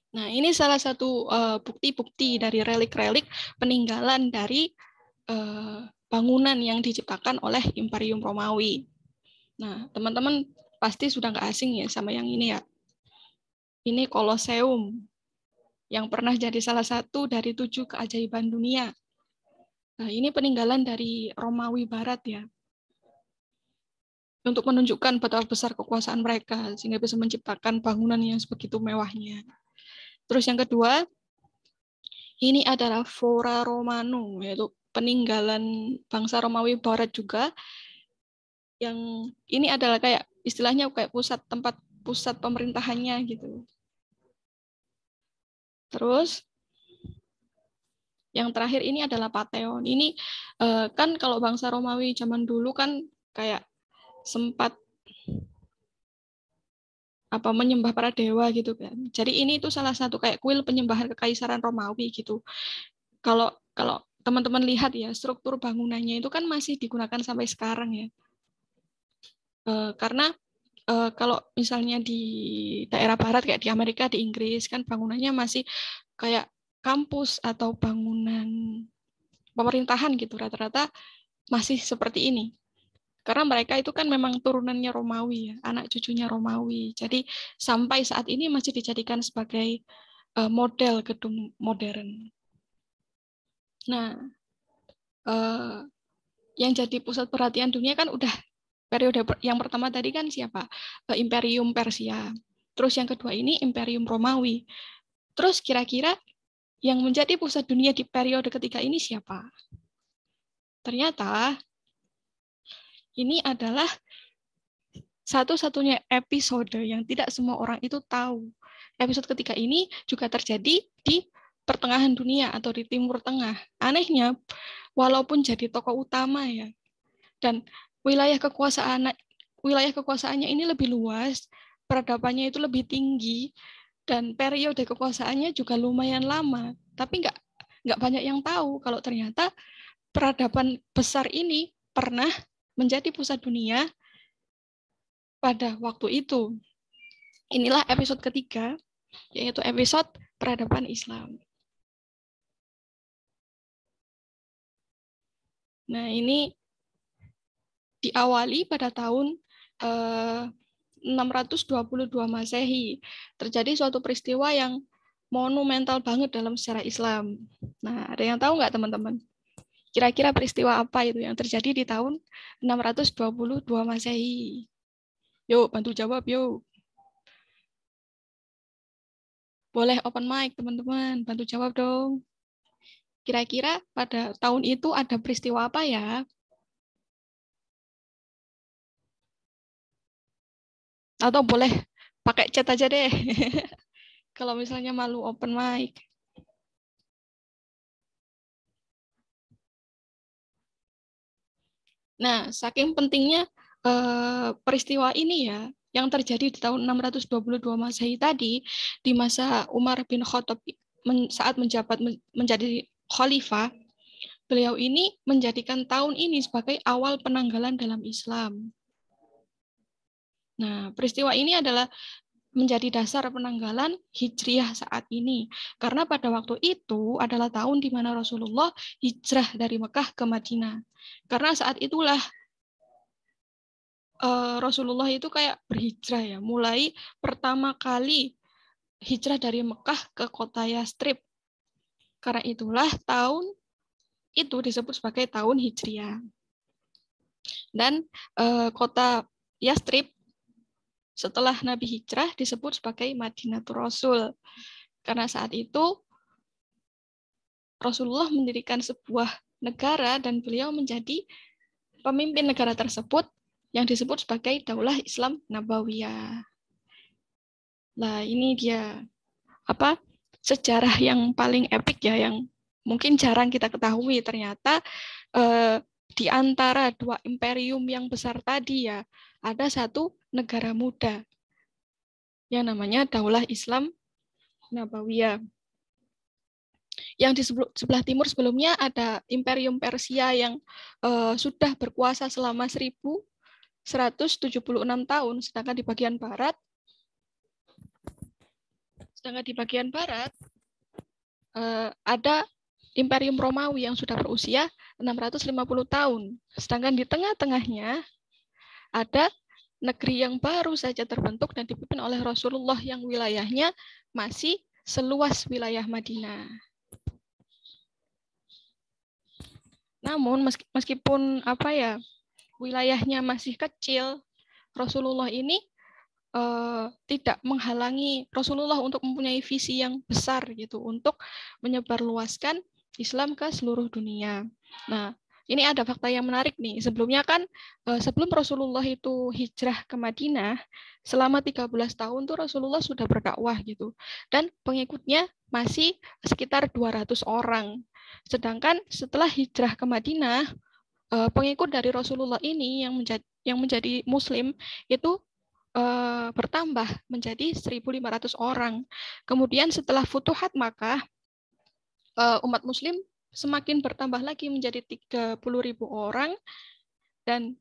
Nah, ini salah satu bukti-bukti dari relik-relik peninggalan dari bangunan yang diciptakan oleh Imperium Romawi. Nah, teman-teman pasti sudah nggak asing ya sama yang ini ya. Ini Koloseum yang pernah jadi salah satu dari 7 keajaiban dunia. Nah, ini peninggalan dari Romawi Barat ya. Untuk menunjukkan betapa besar kekuasaan mereka sehingga bisa menciptakan bangunan yang sebegitu mewahnya. Terus yang kedua, ini adalah Fora Romano, yaitu peninggalan bangsa Romawi Barat juga, yang ini adalah kayak istilahnya kayak tempat pusat pemerintahannya gitu. Terus yang terakhir ini adalah Pantheon. Ini kan kalau bangsa Romawi zaman dulu kan kayak sempat menyembah para dewa gitu kan. Jadi ini itu salah satu kayak kuil penyembahan kekaisaran Romawi gitu. Kalau kalau teman-teman lihat ya, struktur bangunannya itu kan masih digunakan sampai sekarang ya. Karena kalau misalnya di daerah barat kayak di Amerika, di Inggris kan bangunannya masih kayak kampus atau bangunan pemerintahan gitu, rata-rata masih seperti ini. Karena mereka itu kan memang turunannya Romawi ya, anak cucunya Romawi. Jadi sampai saat ini masih dijadikan sebagai model gedung modern. Nah, yang jadi pusat perhatian dunia kan udah periode yang pertama tadi kan siapa? Imperium Persia. Terus yang kedua ini Imperium Romawi. Terus kira-kira yang menjadi pusat dunia di periode ketiga ini siapa? Ternyata ini adalah satu-satunya episode yang tidak semua orang itu tahu. Episode ketiga ini juga terjadi di pertengahan dunia atau di Timur Tengah. Anehnya, walaupun jadi tokoh utama ya, dan wilayah kekuasaannya ini lebih luas, peradabannya itu lebih tinggi, dan periode kekuasaannya juga lumayan lama. Tapi nggak banyak yang tahu kalau ternyata peradaban besar ini pernah menjadi pusat dunia pada waktu itu. Inilah episode ketiga, yaitu episode peradaban Islam. Nah, ini diawali pada tahun 622 Masehi. Terjadi suatu peristiwa yang monumental banget dalam sejarah Islam. Nah, ada yang tahu nggak teman-teman? Kira-kira peristiwa apa itu yang terjadi di tahun 622 Masehi? Yuk, bantu jawab yuk. Boleh open mic, teman-teman. Bantu jawab dong. Kira-kira pada tahun itu ada peristiwa apa ya? Atau boleh pakai chat aja deh. Kalau misalnya malu open mic. Nah, saking pentingnya peristiwa ini ya, yang terjadi di tahun 622 Masehi tadi, di masa Umar bin Khattab saat menjadi khalifah, beliau ini menjadikan tahun ini sebagai awal penanggalan dalam Islam. Nah, peristiwa ini adalah menjadi dasar penanggalan hijriah saat ini. Karena pada waktu itu adalah tahun di mana Rasulullah hijrah dari Mekah ke Madinah. Karena saat itulah Rasulullah itu kayak berhijrah ya, mulai pertama kali hijrah dari Mekah ke kota Yastrib. Karena itulah tahun itu disebut sebagai tahun hijriah. Dan kota Yastrib setelah Nabi hijrah disebut sebagai Madinatul Rasul. Karena saat itu Rasulullah mendirikan sebuah negara dan beliau menjadi pemimpin negara tersebut yang disebut sebagai Daulah Islam Nabawiyah. Nah, ini dia sejarah yang paling epik ya, yang mungkin jarang kita ketahui. Ternyata di antara dua imperium yang besar tadi ya, ada satu negara muda yang namanya Daulah Islam Nabawiyah. Yang di sebelah timur sebelumnya ada Imperium Persia yang sudah berkuasa selama 1176 tahun, sedangkan di bagian barat Sedangkan di bagian barat ada Imperium Romawi yang sudah berusia 650 tahun. Sedangkan di tengah-tengahnya ada negeri yang baru saja terbentuk dan dipimpin oleh Rasulullah yang wilayahnya masih seluas wilayah Madinah. Namun meskipun wilayahnya masih kecil, Rasulullah ini tidak menghalangi Rasulullah untuk mempunyai visi yang besar gitu untuk menyebarluaskan Islam ke seluruh dunia. Nah, ini ada fakta yang menarik nih. Sebelumnya kan sebelum Rasulullah itu hijrah ke Madinah, selama 13 tahun tuh Rasulullah sudah berdakwah gitu. Dan pengikutnya masih sekitar 200 orang. Sedangkan setelah hijrah ke Madinah, pengikut dari Rasulullah ini yang menjadi muslim itu bertambah menjadi 1.500 orang. Kemudian setelah Futuhat Makkah, umat muslim semakin bertambah lagi menjadi 30.000 orang, dan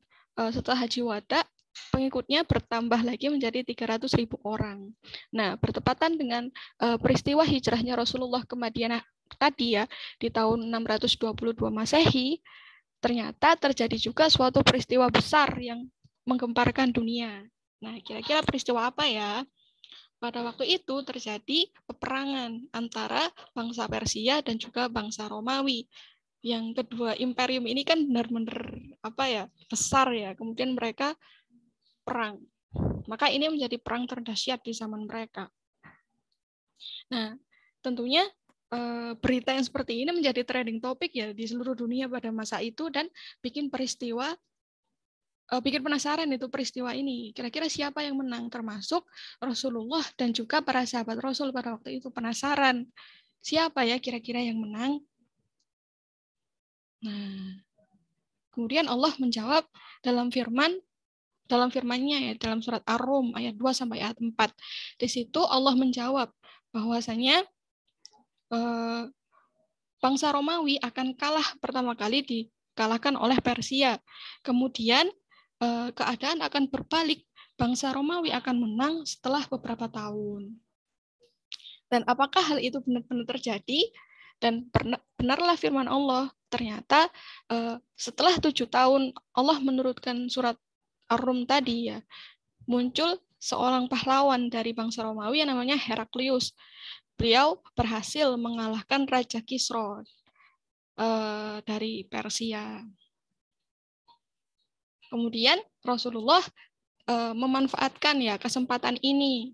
setelah Haji Wada, pengikutnya bertambah lagi menjadi 300.000 orang. Nah, bertepatan dengan peristiwa hijrahnya Rasulullah ke Madinah tadi ya, di tahun 622 Masehi, ternyata terjadi juga suatu peristiwa besar yang menggemparkan dunia. Nah, kira-kira peristiwa apa ya? Pada waktu itu terjadi peperangan antara bangsa Persia dan juga bangsa Romawi. Yang kedua imperium ini kan benar-benar besar ya. Kemudian mereka perang. Maka ini menjadi perang terdahsyat di zaman mereka. Nah, tentunya berita yang seperti ini menjadi trending topik ya di seluruh dunia pada masa itu dan bikin penasaran itu peristiwa ini. Kira-kira siapa yang menang? Termasuk Rasulullah dan juga para sahabat Rasul pada waktu itu penasaran. Siapa ya kira-kira yang menang? Nah, kemudian Allah menjawab dalam firman-Nya ya, dalam surat Ar-Rum ayat 2 sampai ayat 4. Di situ Allah menjawab bahwasanya bangsa Romawi akan kalah pertama kali dikalahkan oleh Persia. Kemudian keadaan akan berbalik, bangsa Romawi akan menang setelah beberapa tahun. Dan apakah hal itu benar-benar terjadi? Dan benarlah firman Allah, ternyata setelah 7 tahun Allah menurunkan surat Ar-Rum tadi ya, muncul seorang pahlawan dari bangsa Romawi yang namanya Heraklius. Beliau berhasil mengalahkan Raja Kisra dari Persia. Kemudian Rasulullah memanfaatkan ya kesempatan ini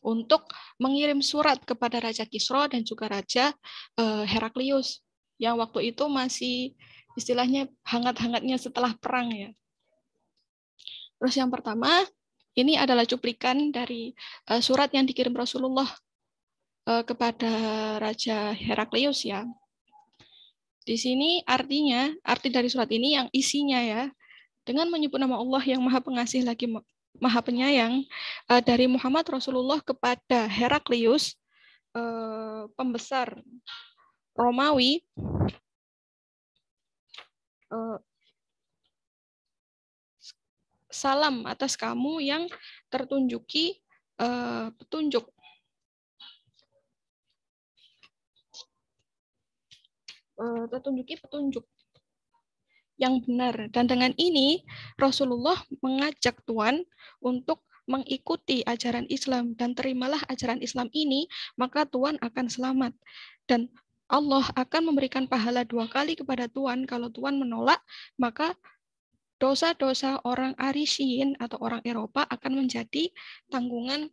untuk mengirim surat kepada Raja Kisra dan juga Raja Heraklius yang waktu itu masih istilahnya hangat-hangatnya setelah perang ya. Terus yang pertama, ini adalah cuplikan dari surat yang dikirim Rasulullah kepada Raja Heraklius ya. Di sini arti dari surat ini yang isinya ya, dengan menyebut nama Allah yang Maha Pengasih lagi Maha Penyayang, dari Muhammad Rasulullah kepada Heraklius, pembesar Romawi, salam atas kamu yang tertunjuki petunjuk. Tertunjuki petunjuk yang benar. Dan dengan ini Rasulullah mengajak Tuhan untuk mengikuti ajaran Islam dan terimalah ajaran Islam ini, maka Tuhan akan selamat. Dan Allah akan memberikan pahala 2 kali kepada Tuhan. Kalau Tuhan menolak, maka dosa-dosa orang Arisin atau orang Eropa akan menjadi tanggungan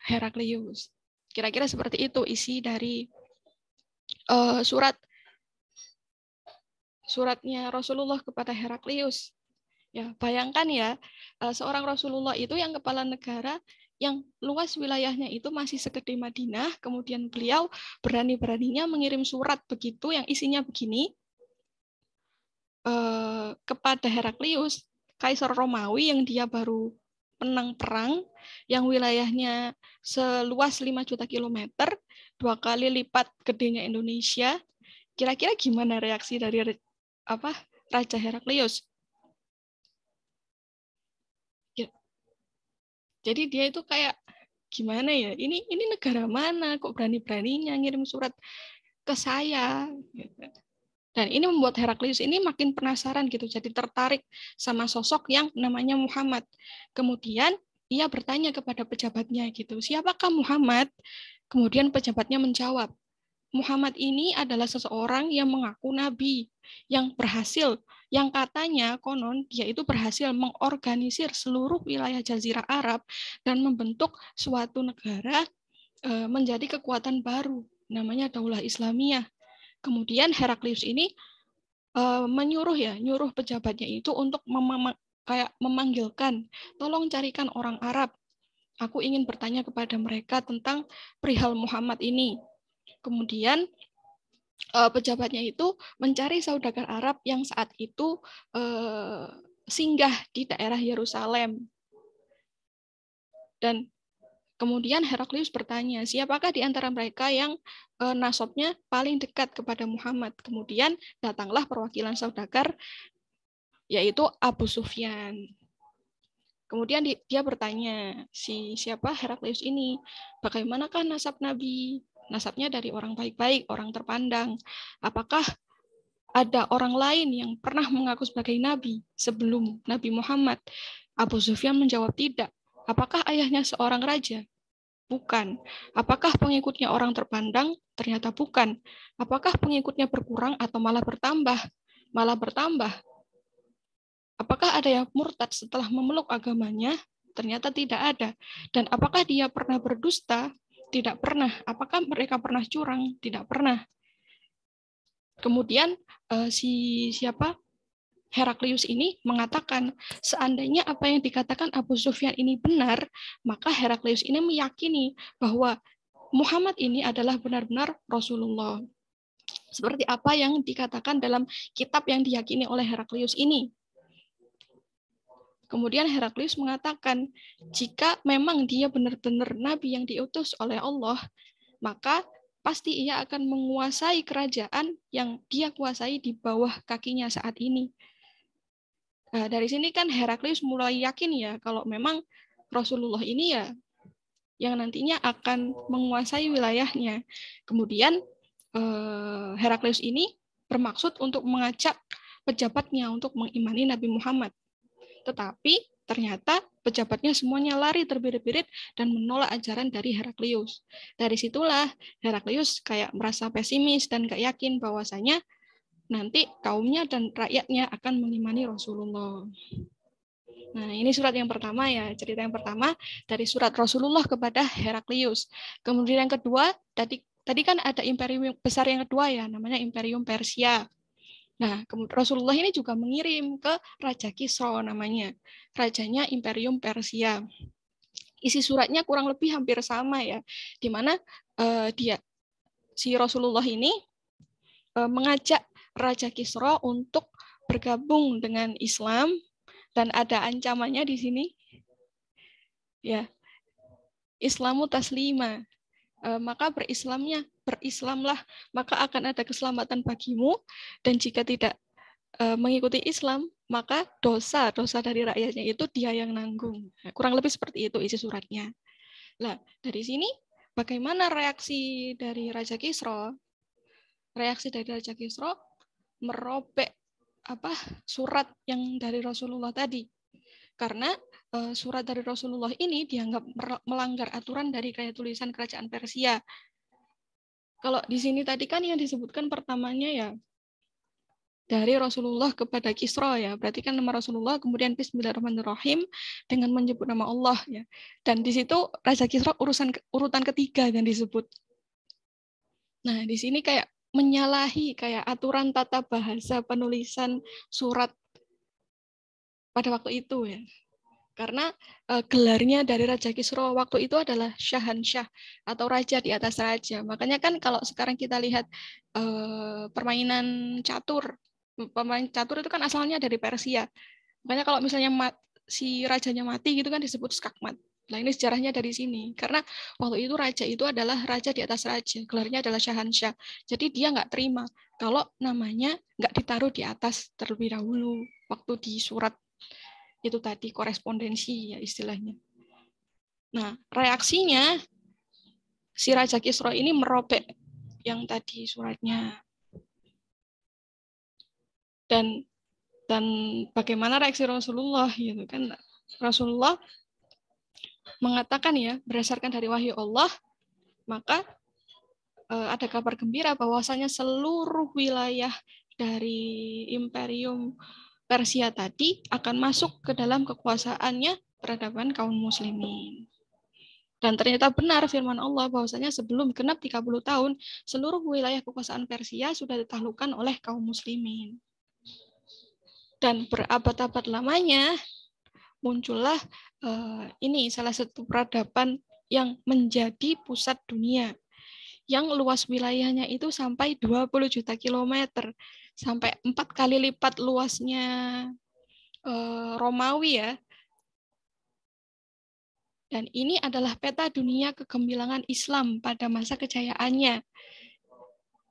Heraklius. Kira-kira seperti itu isi dari suratnya Rasulullah kepada Heraklius. Ya, bayangkan ya, seorang Rasulullah itu yang kepala negara yang luas wilayahnya itu masih segede Madinah, kemudian beliau berani-beraninya mengirim surat begitu yang isinya begini kepada Heraklius, Kaisar Romawi yang dia baru menang perang, yang wilayahnya seluas 5 juta kilometer, 2 kali lipat gedenya Indonesia. Kira-kira gimana reaksi dari Raja Heraklius? Jadi dia itu kayak gimana ya? Ini negara mana? Kok berani-beraninya ngirim surat ke saya? Gitu. Dan ini membuat Heraklius ini makin penasaran gitu, jadi tertarik sama sosok yang namanya Muhammad. Kemudian ia bertanya kepada pejabatnya gitu, siapakah Muhammad? Kemudian pejabatnya menjawab, Muhammad ini adalah seseorang yang mengaku nabi, yang berhasil, yang katanya konon dia itu berhasil mengorganisir seluruh wilayah Jazirah Arab dan membentuk suatu negara menjadi kekuatan baru, namanya Daulah Islamiyah. Kemudian Heraklius ini nyuruh pejabatnya itu untuk kayak memanggilkan, tolong carikan orang Arab. Aku ingin bertanya kepada mereka tentang perihal Muhammad ini. Kemudian pejabatnya itu mencari saudagar Arab yang saat itu singgah di daerah Yerusalem. Dan kemudian Heraklius bertanya, siapakah di antara mereka yang nasabnya paling dekat kepada Muhammad? Kemudian datanglah perwakilan saudagar, yaitu Abu Sufyan. Kemudian dia bertanya, siapa Heraklius ini? Bagaimanakah nasab Nabi? Nasabnya dari orang baik-baik, orang terpandang. Apakah ada orang lain yang pernah mengaku sebagai Nabi sebelum Nabi Muhammad? Abu Sufyan menjawab tidak. Apakah ayahnya seorang raja? Bukan. Apakah pengikutnya orang terpandang? Ternyata bukan. Apakah pengikutnya berkurang atau malah bertambah? Malah bertambah. Apakah ada yang murtad setelah memeluk agamanya? Ternyata tidak ada. Dan apakah dia pernah berdusta? Tidak pernah. Apakah mereka pernah curang? Tidak pernah. Kemudian Heraklius ini mengatakan, seandainya apa yang dikatakan Abu Sufyan ini benar, maka Heraklius ini meyakini bahwa Muhammad ini adalah benar-benar Rasulullah. Seperti apa yang dikatakan dalam kitab yang diyakini oleh Heraklius ini. Kemudian Heraklius mengatakan, jika memang dia benar-benar nabi yang diutus oleh Allah, maka pasti ia akan menguasai kerajaan yang dia kuasai di bawah kakinya saat ini. Nah, dari sini kan Heraklius mulai yakin ya kalau memang Rasulullah ini ya yang nantinya akan menguasai wilayahnya. Kemudian Heraklius ini bermaksud untuk mengajak pejabatnya untuk mengimani Nabi Muhammad. Tetapi ternyata pejabatnya semuanya lari terbirit-birit dan menolak ajaran dari Heraklius. Dari situlah Heraklius kayak merasa pesimis dan gak yakin bahwasanya nanti kaumnya dan rakyatnya akan mengimani Rasulullah. Nah, ini surat yang pertama ya, cerita yang pertama dari surat Rasulullah kepada Heraklius. Kemudian yang kedua, tadi kan ada imperium besar yang kedua ya, namanya Imperium Persia. Nah, Rasulullah ini juga mengirim ke Raja Kisra namanya, rajanya Imperium Persia. Isi suratnya kurang lebih hampir sama ya, di mana si Rasulullah ini mengajak Raja Kisra untuk bergabung dengan Islam dan ada ancamannya di sini. Ya. Islamu taslima. Maka berislamlah, maka akan ada keselamatan bagimu, dan jika tidak mengikuti Islam, maka dosa dari rakyatnya itu dia yang nanggung. Kurang lebih seperti itu isi suratnya. Nah, dari sini bagaimana reaksi dari Raja Kisra? Reaksi dari Raja Kisra merobek surat yang dari Rasulullah tadi. Karena surat dari Rasulullah ini dianggap melanggar aturan dari kayak tulisan kerajaan Persia. Kalau di sini tadi kan yang disebutkan pertamanya ya dari Rasulullah kepada Kisra ya, berarti kan nama Rasulullah kemudian Bismillahirrahmanirrahim dengan menyebut nama Allah ya. Dan di situ Raja Kisra urutan ketiga yang disebut. Nah, di sini kayak menyalahi kayak aturan tata bahasa penulisan surat pada waktu itu ya. Karena gelarnya dari Raja Kisra waktu itu adalah Syahansyah atau raja di atas raja. Makanya kan kalau sekarang kita lihat permainan catur, pemain catur itu kan asalnya dari Persia. Makanya kalau misalnya si rajanya mati gitu kan disebut skakmat. Nah, ini sejarahnya dari sini. Karena waktu itu raja itu adalah raja di atas raja. Gelarnya adalah Syahansyah. Jadi dia nggak terima kalau namanya nggak ditaruh di atas terlebih dahulu waktu di surat itu tadi korespondensi ya istilahnya. Nah, reaksinya si Raja Kisra ini merobek yang tadi suratnya. Dan bagaimana reaksi Rasulullah gitu kan? Rasulullah mengatakan ya, berdasarkan dari wahyu Allah, maka ada kabar gembira bahwasanya seluruh wilayah dari Imperium Persia tadi akan masuk ke dalam kekuasaannya peradaban kaum muslimin. Dan ternyata benar firman Allah bahwasanya sebelum genap 30 tahun, seluruh wilayah kekuasaan Persia sudah ditaklukkan oleh kaum muslimin. Dan berabad-abad lamanya muncullah ini salah satu peradaban yang menjadi pusat dunia, yang luas wilayahnya itu sampai 20 juta kilometer, sampai 4 kali lipat luasnya Romawi ya. Dan ini adalah peta dunia kegemilangan Islam pada masa kejayaannya.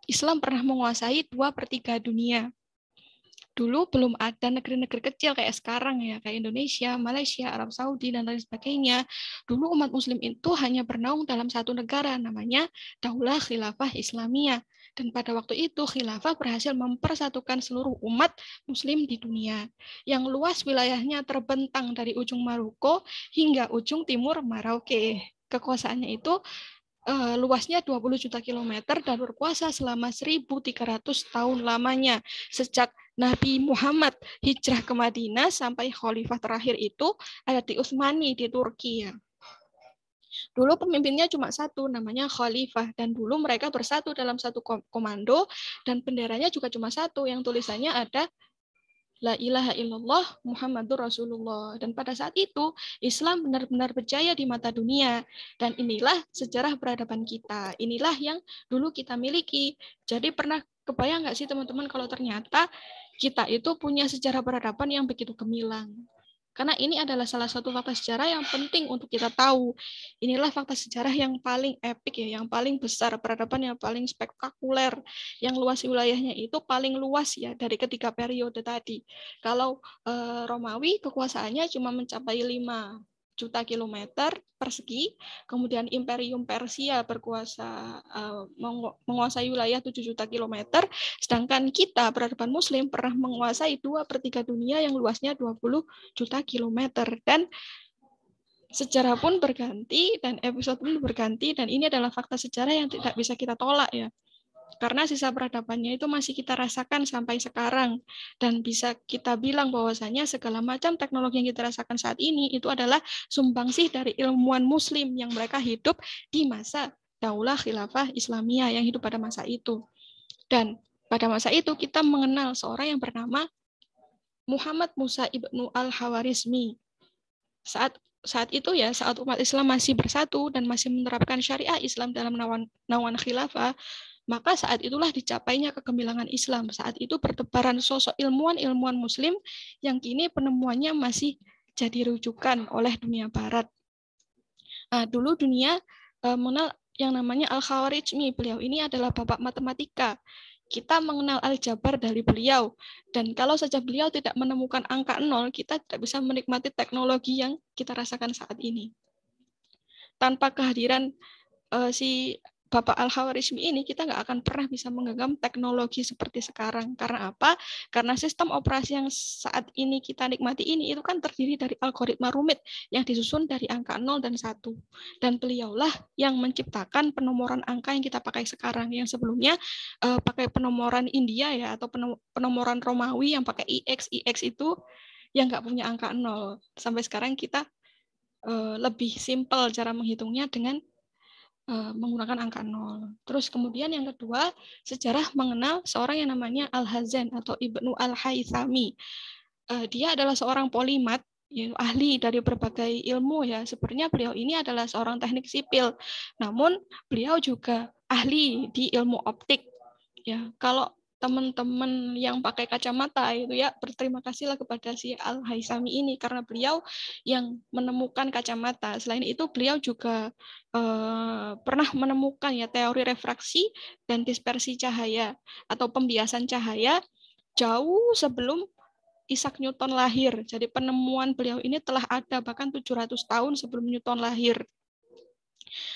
Islam pernah menguasai 2/3 dunia. Dulu belum ada negeri-negeri kecil kayak sekarang ya, kayak Indonesia, Malaysia, Arab Saudi, dan lain sebagainya. Dulu umat muslim itu hanya bernaung dalam satu negara, namanya Daulah Khilafah Islamiyah. Dan pada waktu itu, khilafah berhasil mempersatukan seluruh umat muslim di dunia. Yang luas wilayahnya terbentang dari ujung Maroko hingga ujung timur Merauke. Kekuasaannya itu luasnya 20 juta kilometer dan berkuasa selama 1.300 tahun lamanya. Sejak Nabi Muhammad hijrah ke Madinah sampai khalifah terakhir itu ada di Utsmani di Turki ya. Dulu pemimpinnya cuma satu, namanya khalifah, dan dulu mereka bersatu dalam satu komando, dan benderanya juga cuma satu, yang tulisannya ada La ilaha illallah Muhammadur Rasulullah. Dan pada saat itu, Islam benar-benar berjaya di mata dunia. Dan inilah sejarah peradaban kita. Inilah yang dulu kita miliki. Jadi pernah kebayang nggak sih teman-teman kalau ternyata kita itu punya sejarah peradaban yang begitu gemilang? Karena ini adalah salah satu fakta sejarah yang penting untuk kita tahu. Inilah fakta sejarah yang paling epik ya, yang paling besar, peradaban yang paling spektakuler, yang luas wilayahnya itu paling luas ya dari ketiga periode tadi. Kalau Romawi kekuasaannya cuma mencapai 5 juta kilometer persegi, kemudian Imperium Persia berkuasa menguasai wilayah 7 juta kilometer, sedangkan kita peradaban Muslim pernah menguasai 2/3 dunia yang luasnya 20 juta kilometer. Dan sejarah pun berganti dan episode pun berganti, dan ini adalah fakta sejarah yang tidak bisa kita tolak ya. Karena sisa peradabannya itu masih kita rasakan sampai sekarang. Dan bisa kita bilang bahwasanya segala macam teknologi yang kita rasakan saat ini itu adalah sumbangsih dari ilmuwan muslim yang mereka hidup di masa Daulah Khilafah Islamiyah, yang hidup pada masa itu. Dan pada masa itu kita mengenal seorang yang bernama Muhammad Musa ibnu al-Khawarizmi. Saat itu ya, saat umat Islam masih bersatu dan masih menerapkan syariah Islam dalam naungan khilafah, maka saat itulah dicapainya kegemilangan Islam. Saat itu bertebaran sosok ilmuwan-ilmuwan muslim yang kini penemuannya masih jadi rujukan oleh dunia barat. Nah, dulu dunia mengenal yang namanya Al-Khawarizmi. Beliau ini adalah bapak matematika. Kita mengenal aljabar dari beliau. Dan kalau saja beliau tidak menemukan angka 0, kita tidak bisa menikmati teknologi yang kita rasakan saat ini. Tanpa kehadiran si Bapak Al-Khawarizmi ini, kita nggak akan pernah bisa menggenggam teknologi seperti sekarang. Karena apa? Karena sistem operasi yang saat ini kita nikmati ini itu kan terdiri dari algoritma rumit yang disusun dari angka 0 dan 1. Dan beliaulah yang menciptakan penomoran angka yang kita pakai sekarang. Yang sebelumnya pakai penomoran India ya, atau penomoran Romawi yang pakai IX. IX itu yang nggak punya angka 0. Sampai sekarang kita lebih simpel cara menghitungnya dengan menggunakan angka 0. Terus kemudian yang kedua, sejarah mengenal seorang yang namanya Al-Hazan atau Ibnu Al-Haythami. Dia adalah seorang polimat, ya, ahli dari berbagai ilmu ya. Sebenarnya beliau ini adalah seorang teknik sipil, namun beliau juga ahli di ilmu optik. Ya, kalau teman-teman yang pakai kacamata itu ya, berterima kasihlah kepada si Al-Haythami ini karena beliau yang menemukan kacamata. Selain itu beliau juga pernah menemukan ya teori refraksi dan dispersi cahaya atau pembiasan cahaya jauh sebelum Isaac Newton lahir. Jadi penemuan beliau ini telah ada bahkan 700 tahun sebelum Newton lahir.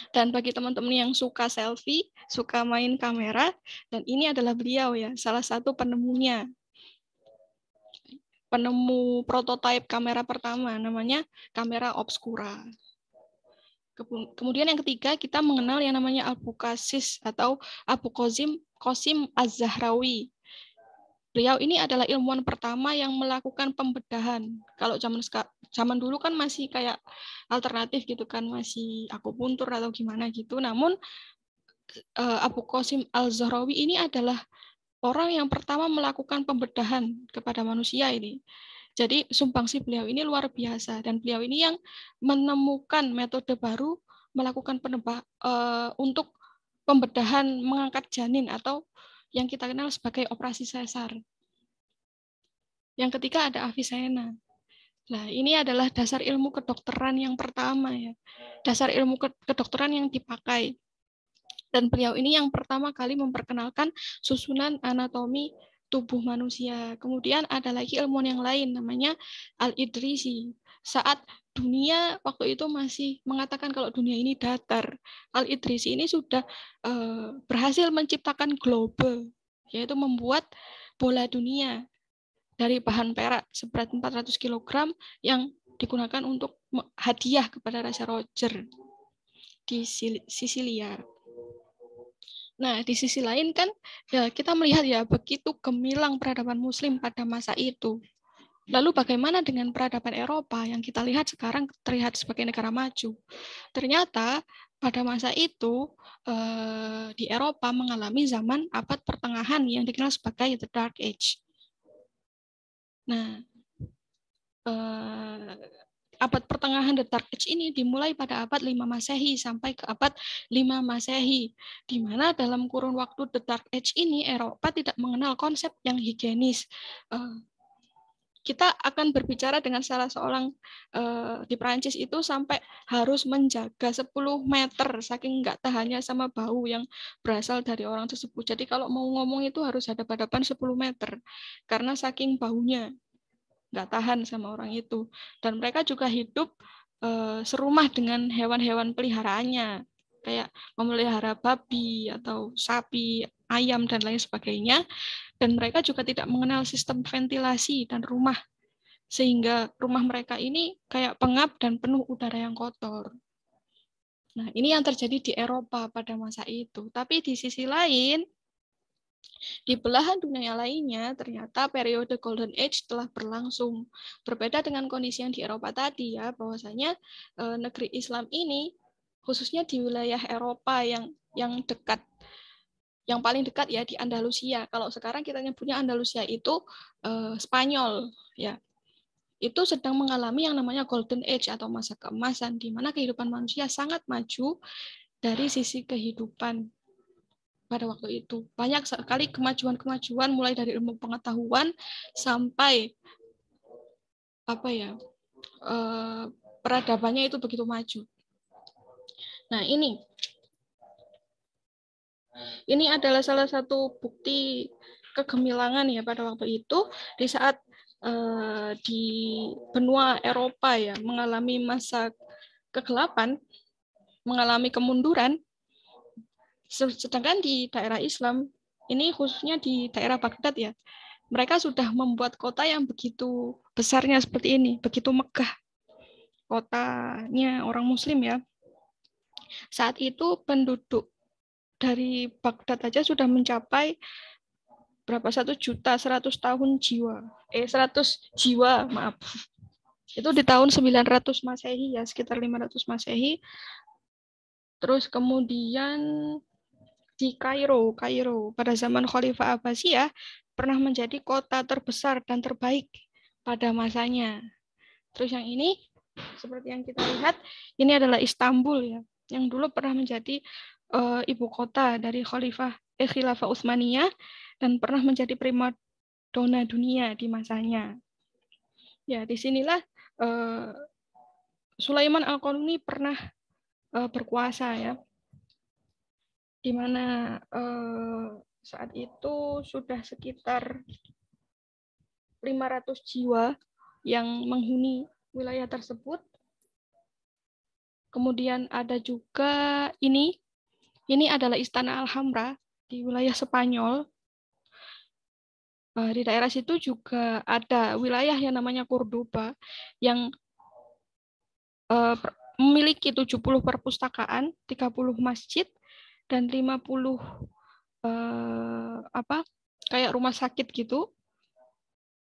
Dan bagi teman-teman yang suka selfie, suka main kamera, dan ini adalah beliau ya, salah satu penemunya. Penemu prototipe kamera pertama, namanya kamera obscura. Kemudian yang ketiga, kita mengenal yang namanya Al-Qasim atau Abu Qasim Az-Zahrawi. Beliau ini adalah ilmuwan pertama yang melakukan pembedahan. Kalau zaman dulu kan masih kayak alternatif gitu kan, masih akupuntur atau gimana gitu. Namun Abu Qasim Al-Zahrawi ini adalah orang yang pertama melakukan pembedahan kepada manusia ini. Jadi sumbangsi beliau ini luar biasa, dan beliau ini yang menemukan metode baru melakukan untuk pembedahan mengangkat janin atau yang kita kenal sebagai operasi sesar. Yang ketiga ada Avicenna. Nah, ini adalah dasar ilmu kedokteran yang pertama ya. Dasar ilmu kedokteran yang dipakai. Dan beliau ini yang pertama kali memperkenalkan susunan anatomi tubuh manusia. Kemudian ada lagi ilmuwan yang lain namanya Al-Idrisi. Saat dunia waktu itu masih mengatakan kalau dunia ini datar, Al-Idrisi ini sudah berhasil menciptakan globe, yaitu membuat bola dunia dari bahan perak seberat 400 kg yang digunakan untuk hadiah kepada Raja Roger di Sisilia. Nah, di sisi lain kan ya kita melihat ya begitu gemilang peradaban Muslim pada masa itu. Lalu bagaimana dengan peradaban Eropa yang kita lihat sekarang terlihat sebagai negara maju? Ternyata pada masa itu di Eropa mengalami zaman abad pertengahan yang dikenal sebagai The Dark Age. Nah, abad pertengahan The Dark Age ini dimulai pada abad 5 Masehi sampai ke abad 5 Masehi, di mana dalam kurun waktu The Dark Age ini Eropa tidak mengenal konsep yang higienis. Kita akan berbicara dengan salah seorang di Perancis itu sampai harus menjaga 10 meter saking nggak tahannya sama bau yang berasal dari orang tersebut. Jadi kalau mau ngomong itu harus hadap-hadapan 10 meter karena saking baunya. Nggak tahan sama orang itu. Dan mereka juga hidup serumah dengan hewan-hewan peliharaannya, kayak memelihara babi atau sapi, ayam, dan lain sebagainya. Dan mereka juga tidak mengenal sistem ventilasi dan rumah, sehingga rumah mereka ini kayak pengap dan penuh udara yang kotor. Nah, ini yang terjadi di Eropa pada masa itu. Tapi di sisi lain, di belahan dunia lainnya, ternyata periode Golden Age telah berlangsung. Berbeda dengan kondisi yang di Eropa tadi ya, bahwasanya negeri Islam ini, khususnya di wilayah Eropa yang dekat, yang paling dekat ya di Andalusia. Kalau sekarang kita nyebutnya Andalusia itu Spanyol ya. Itu sedang mengalami yang namanya Golden Age atau masa keemasan, di mana kehidupan manusia sangat maju dari sisi kehidupan. Pada waktu itu banyak sekali kemajuan-kemajuan mulai dari ilmu pengetahuan sampai peradabannya itu begitu maju. Nah, ini adalah salah satu bukti kegemilangan ya pada waktu itu, di saat di benua Eropa ya mengalami masa kegelapan, mengalami kemunduran. Sedangkan di daerah Islam, ini khususnya di daerah Baghdad ya, mereka sudah membuat kota yang begitu besarnya seperti ini, begitu megah. Kotanya orang Muslim ya. Saat itu penduduk dari Baghdad aja sudah mencapai berapa 1.100.000 jiwa. 100 jiwa, maaf. Itu di tahun 900 Masehi ya, sekitar 500 Masehi. Terus kemudian di Kairo pada zaman Khalifah Abbasiyah pernah menjadi kota terbesar dan terbaik pada masanya. Terus yang ini seperti yang kita lihat, ini adalah Istanbul ya, yang dulu pernah menjadi ibu kota dari Khilafah Utsmaniyah dan pernah menjadi primadona dunia di masanya. Ya, disinilah Sulaiman Al-Qanuni pernah berkuasa ya, di mana saat itu sudah sekitar 500 jiwa yang menghuni wilayah tersebut. Kemudian ada juga ini adalah Istana Alhambra di wilayah Spanyol. Di daerah situ juga ada wilayah yang namanya Cordoba yang memiliki 70 perpustakaan, 30 masjid, dan 50 kayak rumah sakit gitu.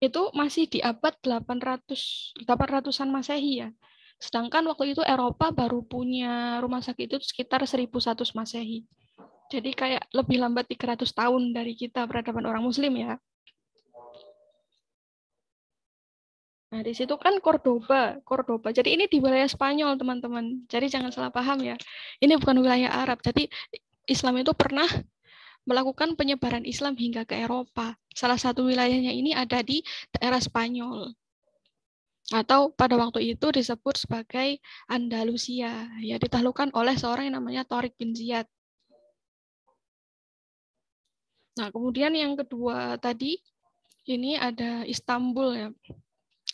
Itu masih di abad 800-an Masehi ya. Sedangkan waktu itu Eropa baru punya rumah sakit itu sekitar 1100 Masehi. Jadi kayak lebih lambat 300 tahun dari kita peradaban orang Muslim ya. Nah, di situ kan Cordoba. Jadi ini di wilayah Spanyol, teman-teman. Jadi jangan salah paham ya. Ini bukan wilayah Arab. Jadi Islam itu pernah melakukan penyebaran Islam hingga ke Eropa. Salah satu wilayahnya ini ada di daerah Spanyol. Atau pada waktu itu disebut sebagai Andalusia. Ya, ditaklukkan oleh seorang yang namanya Tariq bin Ziyad. Nah, kemudian yang kedua tadi, ini ada Istanbul ya.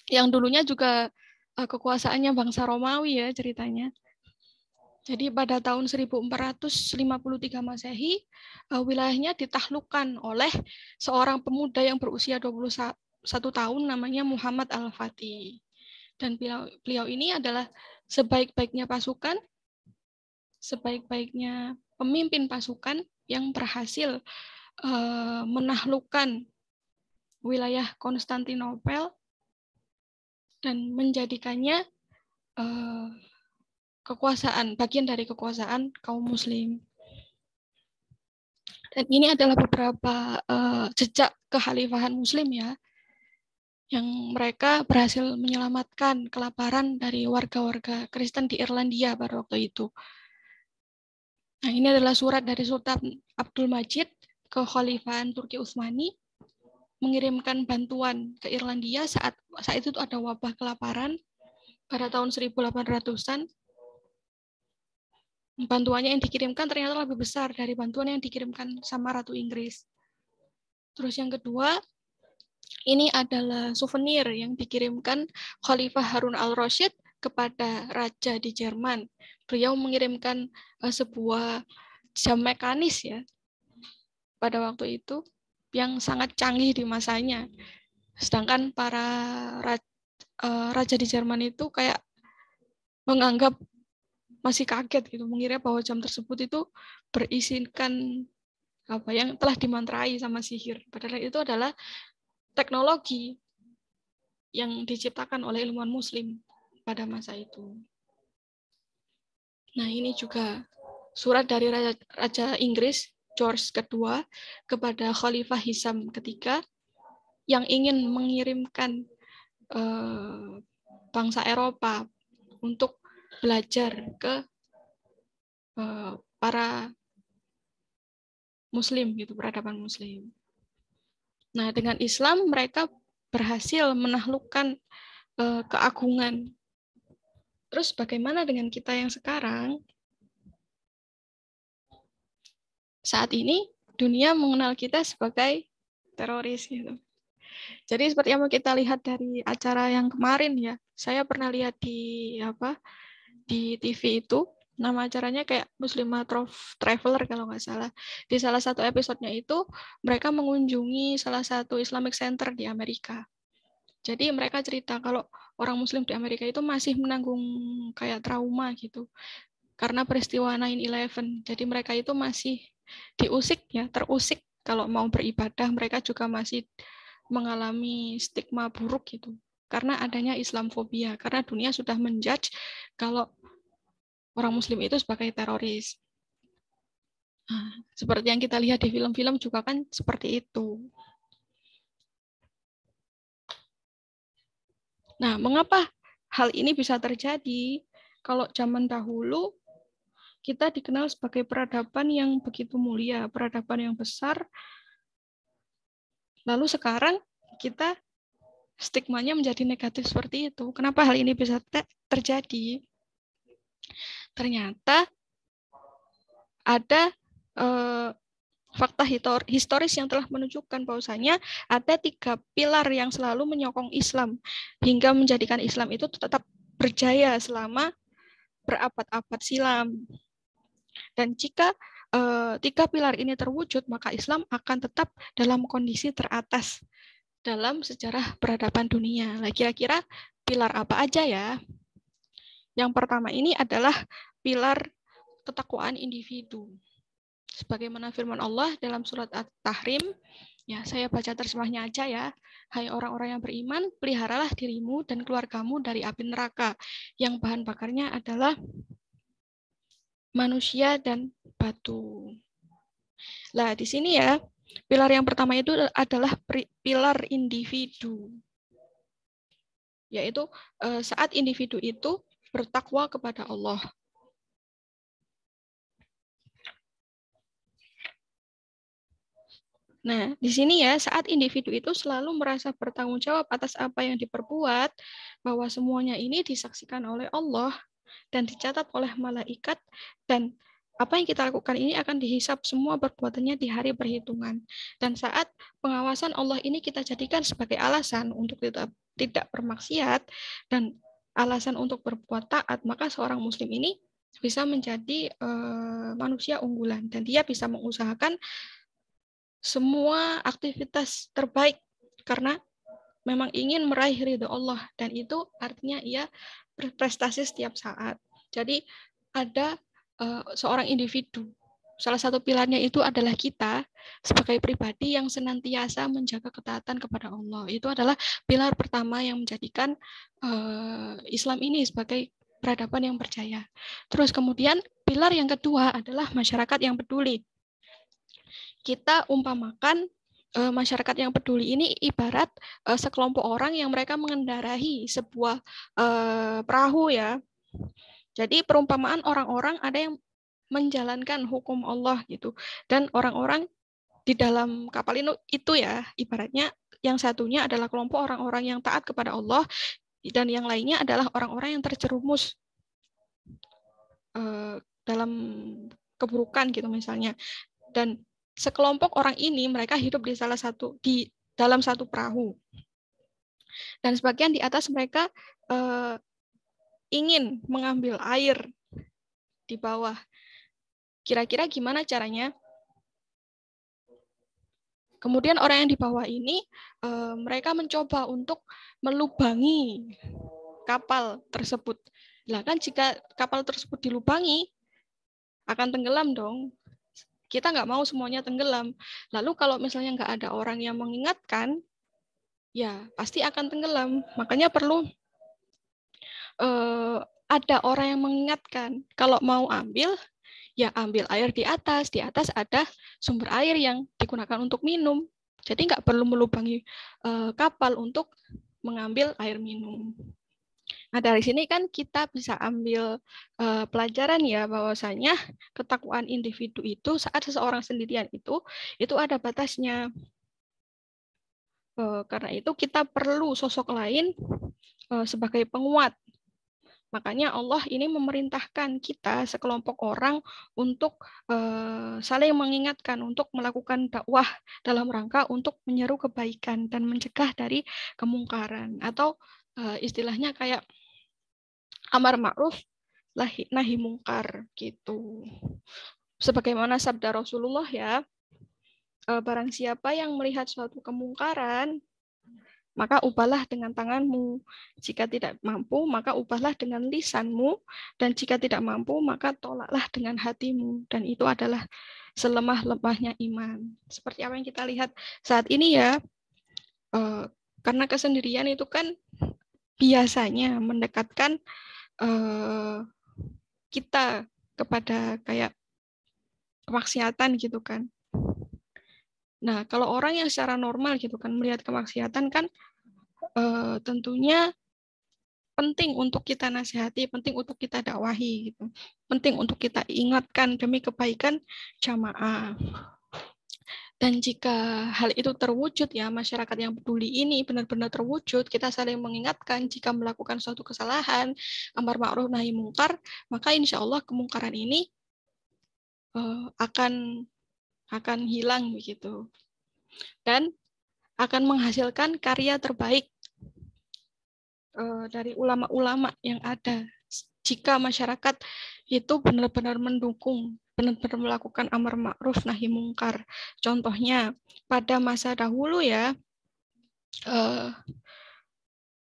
Yang dulunya juga kekuasaannya bangsa Romawi ya ceritanya. Jadi pada tahun 1453 Masehi, wilayahnya ditaklukkan oleh seorang pemuda yang berusia 21 tahun namanya Muhammad Al-Fatih. Dan beliau ini adalah sebaik-baiknya pasukan, sebaik-baiknya pemimpin pasukan yang berhasil menaklukkan wilayah Konstantinopel dan menjadikannya bagian dari kekuasaan kaum Muslim. Dan ini adalah beberapa jejak kekhalifahan Muslim ya, yang mereka berhasil menyelamatkan kelaparan dari warga-warga Kristen di Irlandia pada waktu itu. Nah, ini adalah surat dari Sultan Abdul Majid ke Khalifahan Turki Utsmani, mengirimkan bantuan ke Irlandia saat itu ada wabah kelaparan pada tahun 1800-an. Bantuannya yang dikirimkan ternyata lebih besar dari bantuan yang dikirimkan sama Ratu Inggris. Terus yang kedua, ini adalah souvenir yang dikirimkan Khalifah Harun al-Rasyid kepada Raja di Jerman. Beliau mengirimkan sebuah jam mekanis ya pada waktu itu yang sangat canggih di masanya. Sedangkan para raja di Jerman itu kayak menganggap masih kaget gitu, mengira bahwa jam tersebut itu berisikan yang telah dimantrai sama sihir. Padahal itu adalah teknologi yang diciptakan oleh ilmuwan Muslim pada masa itu. Nah, ini juga surat dari Raja Inggris George II kepada Khalifah Hisam III yang ingin mengirimkan bangsa Eropa untuk belajar ke para Muslim gitu, peradaban Muslim. Nah, dengan Islam mereka berhasil menaklukkan keagungan. Terus bagaimana dengan kita yang sekarang? Saat ini dunia mengenal kita sebagai teroris gitu. Jadi seperti yang kita lihat dari acara yang kemarin ya, saya pernah lihat di TV itu, nama acaranya kayak Muslimah Traveler kalau nggak salah. Di salah satu episodenya itu mereka mengunjungi salah satu Islamic Center di Amerika. Jadi mereka cerita kalau orang Muslim di Amerika itu masih menanggung kayak trauma gitu karena peristiwa 9/11. Jadi mereka itu masih terusik kalau mau beribadah. Mereka juga masih mengalami stigma buruk gitu karena adanya Islamfobia, karena dunia sudah menjudge kalau orang Muslim itu sebagai teroris. Nah, seperti yang kita lihat di film-film juga kan seperti itu. Nah, mengapa hal ini bisa terjadi? Kalau zaman dahulu kita dikenal sebagai peradaban yang begitu mulia, peradaban yang besar. Lalu sekarang kita stigmanya menjadi negatif seperti itu. Kenapa hal ini bisa terjadi? Ternyata ada fakta historis yang telah menunjukkan bahwasanya ada 3 pilar yang selalu menyokong Islam hingga menjadikan Islam itu tetap berjaya selama berabad-abad silam. Dan jika 3 pilar ini terwujud, maka Islam akan tetap dalam kondisi teratas dalam sejarah peradaban dunia. Nah, kira-kira pilar apa aja ya? Yang pertama ini adalah pilar ketakwaan individu. Sebagaimana firman Allah dalam surat At-Tahrim, ya saya baca terjemahnya aja ya. Hai orang-orang yang beriman, peliharalah dirimu dan keluargamu dari api neraka yang bahan bakarnya adalah manusia dan batu. Nah, di sini ya, pilar yang pertama itu adalah pilar individu. Yaitu saat individu itu bertakwa kepada Allah. Nah, di sini ya, saat individu itu selalu merasa bertanggung jawab atas apa yang diperbuat, bahwa semuanya ini disaksikan oleh Allah dan dicatat oleh malaikat, dan apa yang kita lakukan ini akan dihisap semua perbuatannya di hari perhitungan. Dan saat pengawasan Allah ini kita jadikan sebagai alasan untuk tidak bermaksiat dan alasan untuk berbuat taat, maka seorang muslim ini bisa menjadi manusia unggulan dan dia bisa mengusahakan semua aktivitas terbaik karena memang ingin meraih ridho Allah, dan itu artinya ia berprestasi setiap saat. Jadi ada seorang individu, salah satu pilarnya itu adalah kita sebagai pribadi yang senantiasa menjaga ketaatan kepada Allah. Itu adalah pilar pertama yang menjadikan Islam ini sebagai peradaban yang berjaya. Terus kemudian pilar yang kedua adalah masyarakat yang peduli. Kita umpamakan masyarakat yang peduli ini ibarat sekelompok orang yang mereka mengendarai sebuah perahu ya. Jadi perumpamaan orang-orang ada yang menjalankan hukum Allah gitu, dan orang-orang di dalam kapal itu ya, ibaratnya yang satunya adalah kelompok orang-orang yang taat kepada Allah dan yang lainnya adalah orang-orang yang terjerumus dalam keburukan gitu misalnya. Dan sekelompok orang ini mereka hidup di dalam satu perahu. Dan sebagian di atas mereka ingin mengambil air di bawah. Kira-kira gimana caranya? Kemudian orang yang di bawah ini mereka mencoba untuk melubangi kapal tersebut. Lah kan jika kapal tersebut dilubangi akan tenggelam dong. Kita nggak mau semuanya tenggelam. Lalu kalau misalnya nggak ada orang yang mengingatkan, ya pasti akan tenggelam. Makanya perlu ada orang yang mengingatkan. Kalau mau ambil, ya ambil air di atas. Di atas ada sumber air yang digunakan untuk minum. Jadi nggak perlu melubangi kapal untuk mengambil air minum. Nah, dari sini kan kita bisa ambil pelajaran ya, bahwasanya ketakwaan individu itu saat seseorang sendirian itu ada batasnya. Karena itu kita perlu sosok lain sebagai penguat. Makanya Allah ini memerintahkan kita sekelompok orang untuk saling mengingatkan, untuk melakukan dakwah dalam rangka untuk menyeru kebaikan dan mencegah dari kemungkaran. Atau istilahnya kayak amar ma'ruf nahi mungkar gitu. Sebagaimana sabda Rasulullah ya, barang siapa yang melihat suatu kemungkaran, maka ubahlah dengan tanganmu. Jika tidak mampu, maka ubahlah dengan lisanmu. Dan jika tidak mampu, maka tolaklah dengan hatimu. Dan itu adalah selemah-lemahnya iman. Seperti apa yang kita lihat saat ini ya, karena kesendirian itu kan biasanya mendekatkan kita kepada kayak kemaksiatan gitu kan. Nah, kalau orang yang secara normal gitu kan melihat kemaksiatan kan tentunya penting untuk kita nasihati, penting untuk kita dakwahi gitu. Penting untuk kita ingatkan demi kebaikan jamaah. Dan jika hal itu terwujud ya, masyarakat yang peduli ini benar-benar terwujud, kita saling mengingatkan jika melakukan suatu kesalahan, amar ma'ruf nahi mungkar, maka insya Allah kemungkaran ini akan akan hilang begitu. Dan akan menghasilkan karya terbaik dari ulama-ulama yang ada. Jika masyarakat itu benar-benar mendukung, benar-benar melakukan amar ma'ruf nahi mungkar. Contohnya pada masa dahulu ya,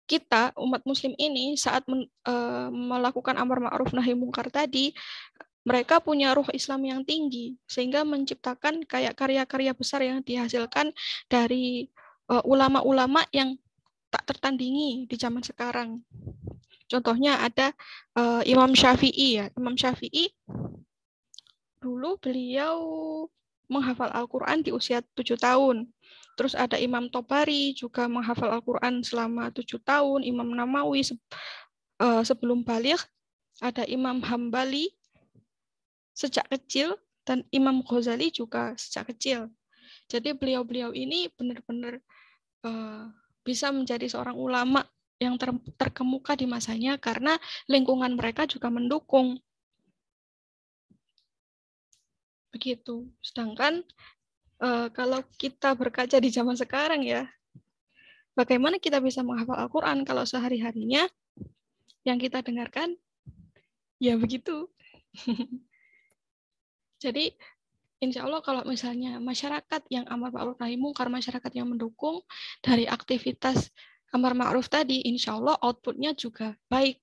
kita umat muslim ini saat melakukan amar ma'ruf nahi mungkar tadi, mereka punya ruh Islam yang tinggi sehingga menciptakan kayak karya-karya besar yang dihasilkan dari ulama-ulama yang tak tertandingi di zaman sekarang. Contohnya ada Imam Syafi'i ya. Imam Syafi'i dulu beliau menghafal Al-Quran di usia 7 tahun. Terus ada Imam Tobari juga menghafal Al-Quran selama 7 tahun. Imam Namawi sebelum balik. Ada Imam Hambali sejak kecil. Dan Imam Ghazali juga sejak kecil. Jadi beliau-beliau ini benar-benar bisa menjadi seorang ulama yang terkemuka di masanya karena lingkungan mereka juga mendukung. Begitu. Sedangkan kalau kita berkaca di zaman sekarang ya, bagaimana kita bisa menghafal Al-Quran kalau sehari-harinya yang kita dengarkan ya begitu. Jadi insya Allah kalau misalnya masyarakat yang amar ma'ruf nahi mungkar, masyarakat yang mendukung dari aktivitas amar ma'ruf tadi, insya Allah outputnya juga baik.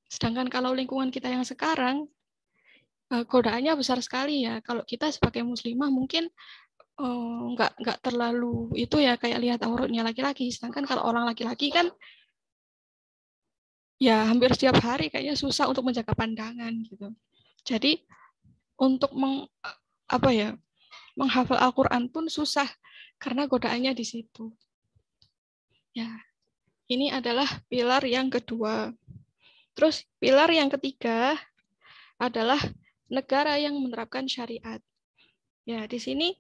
Sedangkan kalau lingkungan kita yang sekarang, godaannya besar sekali ya. Kalau kita sebagai muslimah mungkin nggak terlalu itu ya kayak lihat auratnya laki-laki. Sedangkan kalau orang laki-laki kan ya hampir setiap hari kayaknya susah untuk menjaga pandangan gitu. Jadi untuk menghafal Al-Quran pun susah karena godaannya di situ. Ya, ini adalah pilar yang kedua. Terus pilar yang ketiga adalah negara yang menerapkan syariat. Ya, di sini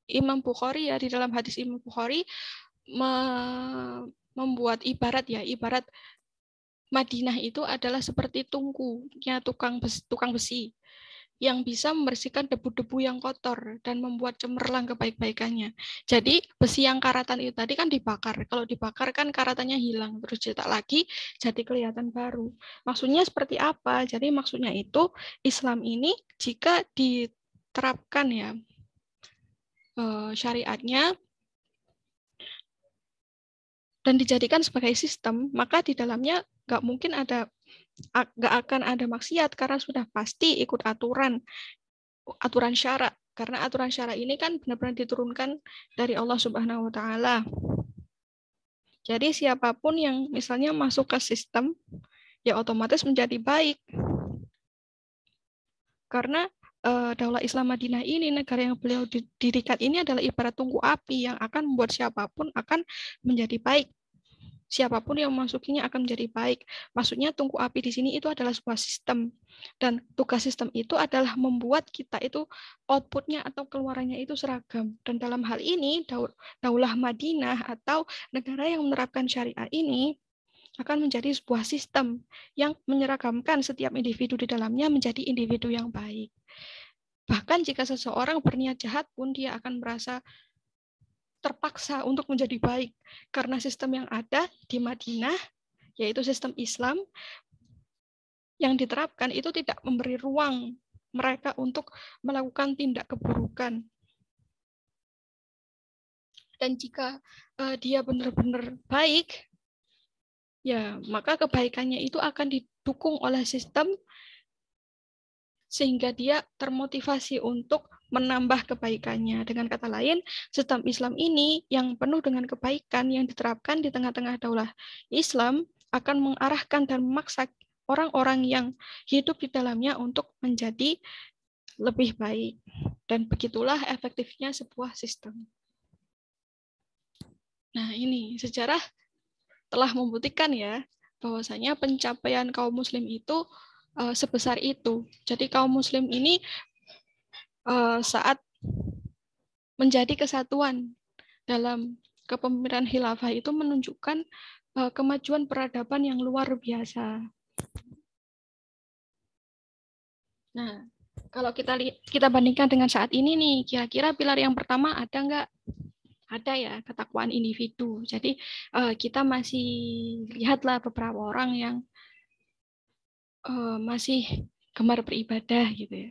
Imam Bukhari ya di dalam hadis Imam Bukhari membuat ibarat Madinah itu adalah seperti tungkunya tukang besi yang bisa membersihkan debu-debu yang kotor dan membuat cemerlang kebaik-baikannya. Jadi besi yang karatan itu tadi kan dibakar. Kalau dibakar kan karatannya hilang, terus cetak lagi jadi kelihatan baru. Maksudnya seperti apa? Jadi maksudnya itu Islam ini jika diterapkan ya syariatnya dan dijadikan sebagai sistem, maka di dalamnya nggak akan ada maksiat karena sudah pasti ikut aturan syarak. Karena aturan syarak ini kan benar-benar diturunkan dari Allah Subhanahu wa taala. Jadi siapapun yang misalnya masuk ke sistem ya otomatis menjadi baik. Karena Daulah Islam Madinah ini, negara yang beliau dirikan ini adalah ibarat tungku api yang akan membuat siapapun akan menjadi baik. Siapapun yang memasukinya akan menjadi baik. Maksudnya tungku api di sini itu adalah sebuah sistem. Dan tugas sistem itu adalah membuat kita itu outputnya atau keluarannya itu seragam. Dan dalam hal ini, Daulah Madinah atau negara yang menerapkan syariah ini akan menjadi sebuah sistem yang menyeragamkan setiap individu di dalamnya menjadi individu yang baik. Bahkan jika seseorang berniat jahat pun dia akan merasa terpaksa untuk menjadi baik karena sistem yang ada di Madinah, yaitu sistem Islam yang diterapkan itu tidak memberi ruang mereka untuk melakukan tindak keburukan. Dan jika dia benar-benar baik, ya maka kebaikannya itu akan didukung oleh sistem sehingga dia termotivasi untuk menambah kebaikannya. Dengan kata lain, sistem Islam ini yang penuh dengan kebaikan yang diterapkan di tengah-tengah daulah Islam akan mengarahkan dan memaksa orang-orang yang hidup di dalamnya untuk menjadi lebih baik. Dan begitulah efektifnya sebuah sistem. Nah, ini sejarah telah membuktikan ya bahwasanya pencapaian kaum muslim itu sebesar itu. Jadi kaum muslim ini saat menjadi kesatuan dalam kepemimpinan khilafah itu menunjukkan kemajuan peradaban yang luar biasa. Nah, Kalau kita bandingkan dengan saat ini nih, kira-kira pilar yang pertama ada nggak? Ada ya, ketakwaan individu. Jadi kita masih lihatlah beberapa orang yang masih gemar beribadah gitu ya.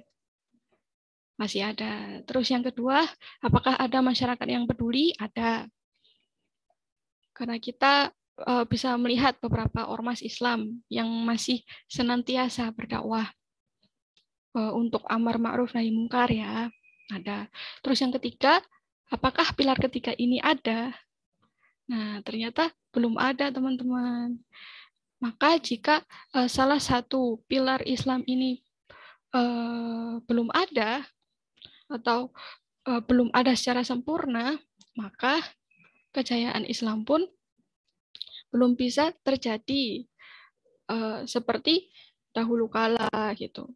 Masih ada. Terus yang kedua, apakah ada masyarakat yang peduli? Ada. Karena kita bisa melihat beberapa ormas Islam yang masih senantiasa berdakwah untuk amar ma'ruf nahi mungkar ya. Ada. Terus yang ketiga, apakah pilar ketiga ini ada? Nah, ternyata belum ada, teman-teman. Maka jika salah satu pilar Islam ini belum ada atau belum ada secara sempurna, maka kejayaan Islam pun belum bisa terjadi seperti dahulu kala gitu.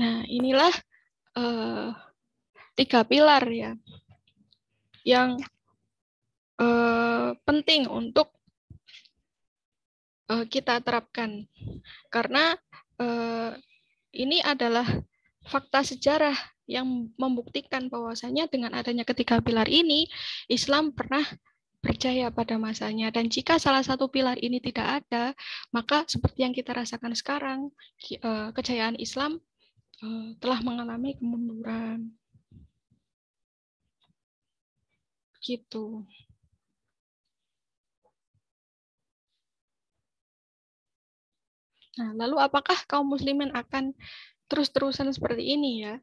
Nah, inilah 3 pilar ya yang penting untuk kita terapkan. Karena ini adalah fakta sejarah yang membuktikan bahwasanya dengan adanya ketiga pilar ini, Islam pernah berjaya pada masanya. Dan jika salah satu pilar ini tidak ada, maka seperti yang kita rasakan sekarang, kejayaan Islam telah mengalami kemunduran. Gitu. Nah, lalu apakah kaum muslimin akan terus-terusan seperti ini ya?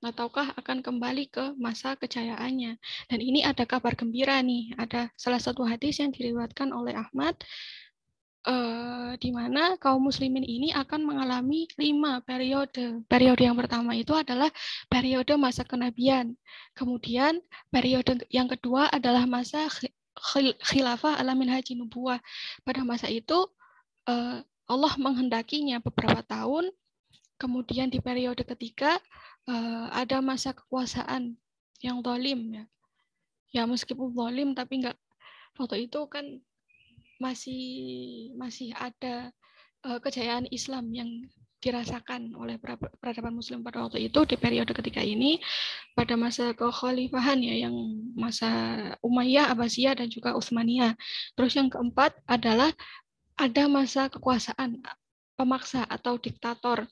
Ataukah akan kembali ke masa kejayaannya? Dan ini ada kabar gembira nih. Ada salah satu hadis yang diriwayatkan oleh Ahmad, di mana kaum muslimin ini akan mengalami 5 periode. Periode yang pertama itu adalah periode masa kenabian. Kemudian periode yang kedua adalah masa khilafah ala minhaji nubuwah. Pada masa itu Allah menghendakinya beberapa tahun. Kemudian di periode ketiga ada masa kekuasaan yang zalim ya. Ya meskipun zalim tapi enggak, waktu itu kan masih ada kejayaan Islam yang dirasakan oleh peradaban Muslim pada waktu itu di periode ketiga ini, pada masa kekhalifahan ya, yang masa Umayyah, Abbasiyah dan juga Utsmaniyah. Terus yang keempat adalah ada masa kekuasaan pemaksa atau diktator.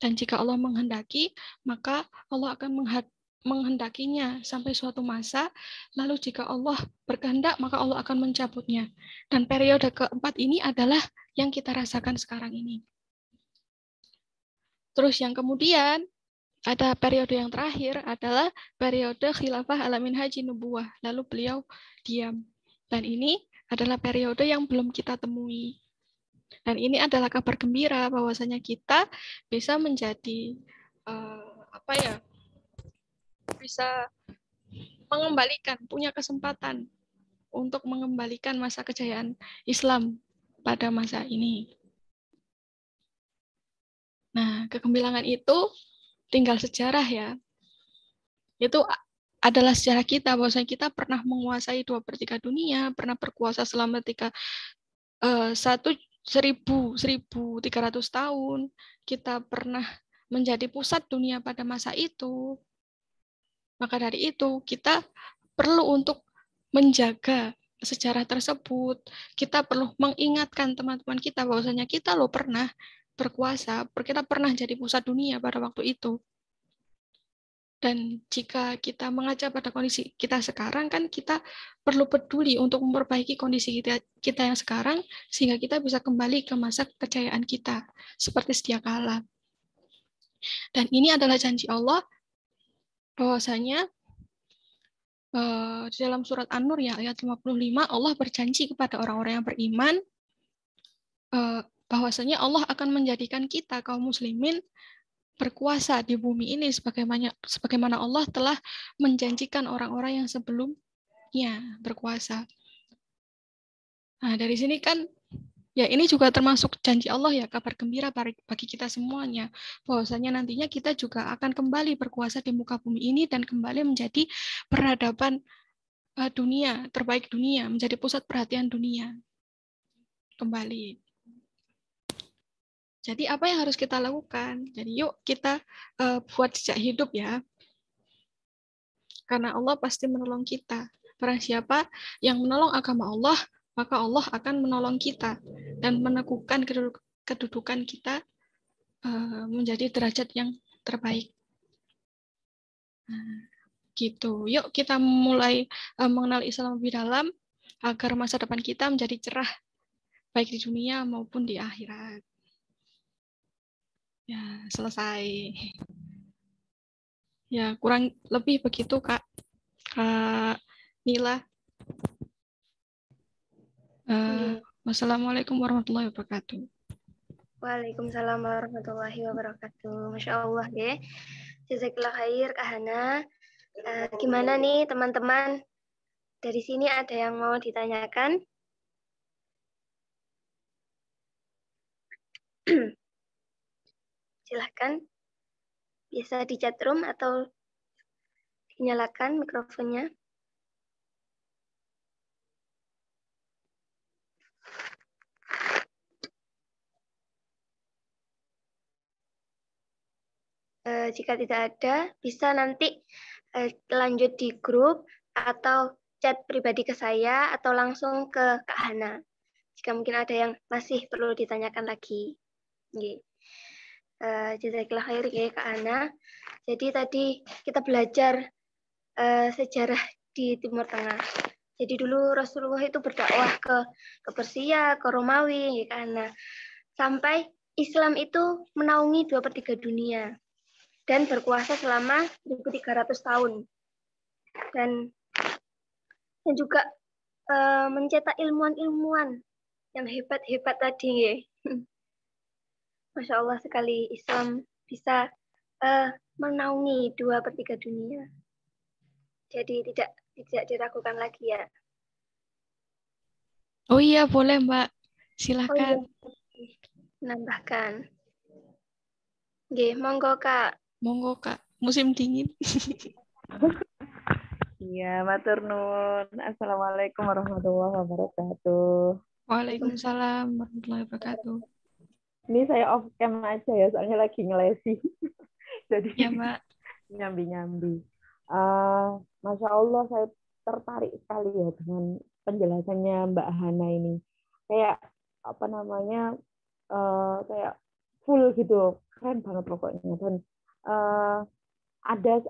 Dan jika Allah menghendaki, maka Allah akan menghendakinya sampai suatu masa, lalu jika Allah berkehendak, maka Allah akan mencabutnya. Dan periode keempat ini adalah yang kita rasakan sekarang ini. Terus yang kemudian, ada periode yang terakhir adalah periode khilafah ala minhaji nubuwah. Lalu beliau diam. Dan ini adalah periode yang belum kita temui. Dan ini adalah kabar gembira bahwasanya kita bisa menjadi bisa mengembalikan, punya kesempatan untuk mengembalikan masa kejayaan Islam pada masa ini. Nah, kegemilangan itu tinggal sejarah ya. Itu adalah sejarah kita, bahwasanya kita pernah menguasai 2/3 dunia, pernah berkuasa selama 1.300 tahun, kita pernah menjadi pusat dunia pada masa itu. Maka dari itu, kita perlu untuk menjaga sejarah tersebut. Kita perlu mengingatkan teman-teman kita bahwasanya kita loh pernah berkuasa, kita pernah jadi pusat dunia pada waktu itu. Dan jika kita mengaca pada kondisi kita sekarang, kan kita perlu peduli untuk memperbaiki kondisi kita yang sekarang, sehingga kita bisa kembali ke masa kejayaan kita, seperti sedia kala. Dan ini adalah janji Allah, bahwasanya di dalam surat An-Nur ya, ayat 55, Allah berjanji kepada orang-orang yang beriman, bahwasanya Allah akan menjadikan kita, kaum muslimin, berkuasa di bumi ini sebagaimana Allah telah menjanjikan orang-orang yang sebelumnya berkuasa. Nah, dari sini kan Ya, ini juga termasuk janji Allah ya, kabar gembira bagi kita semuanya. Bahwasanya nantinya kita juga akan kembali berkuasa di muka bumi ini dan kembali menjadi peradaban dunia, terbaik dunia, menjadi pusat perhatian dunia. Kembali. Jadi apa yang harus kita lakukan? Jadi yuk kita buat jejak hidup ya. Karena Allah pasti menolong kita. Barang siapa yang menolong agama Allah, maka Allah akan menolong kita dan meneguhkan kedudukan kita menjadi derajat yang terbaik. Nah, gitu. Yuk kita mulai mengenal Islam lebih dalam agar masa depan kita menjadi cerah baik di dunia maupun di akhirat. Ya, selesai. Ya, kurang lebih begitu, Kak. Kak Nila. Wassalamualaikum warahmatullahi wabarakatuh. Waalaikumsalam warahmatullahi wabarakatuh. Masya Allah ya. Jazakallah khair Kak Hana. Gimana nih teman-teman? Dari sini ada yang mau ditanyakan? Silahkan. Bisa di chat room atau dinyalakan mikrofonnya. Jika tidak ada, bisa nanti lanjut di grup atau chat pribadi ke saya atau langsung ke Kak Hana. Jika mungkin ada yang masih perlu ditanyakan lagi. Jazakallah khair ya Kak Hana. Jadi tadi kita belajar sejarah di Timur Tengah. Jadi dulu Rasulullah itu berdakwah ke Persia, ke Romawi, ya Kak Hana. Sampai Islam itu menaungi 2/3 dunia dan berkuasa selama 1.300 tahun. Dan juga mencetak ilmuwan-ilmuwan yang hebat-hebat tadi. Ya. Masya Allah sekali Islam bisa menaungi 2/3 dunia. Jadi tidak diragukan lagi ya. Oh iya, boleh Mbak. Silakan. Oh, iya. Menambahkan. Nggih, monggo Kak. Monggo Kak. Musim dingin. Iya, matur nuwun. Assalamualaikum warahmatullahi wabarakatuh. Waalaikumsalam warahmatullahi wabarakatuh. Ini saya off cam aja ya, soalnya lagi ngelesi. Jadi ya, Mbak. Nyambi-nyambi. Masya Allah, saya tertarik sekali ya dengan penjelasannya Mbak Hana ini. Kayak apa namanya, kayak full gitu, keren banget pokoknya. Dan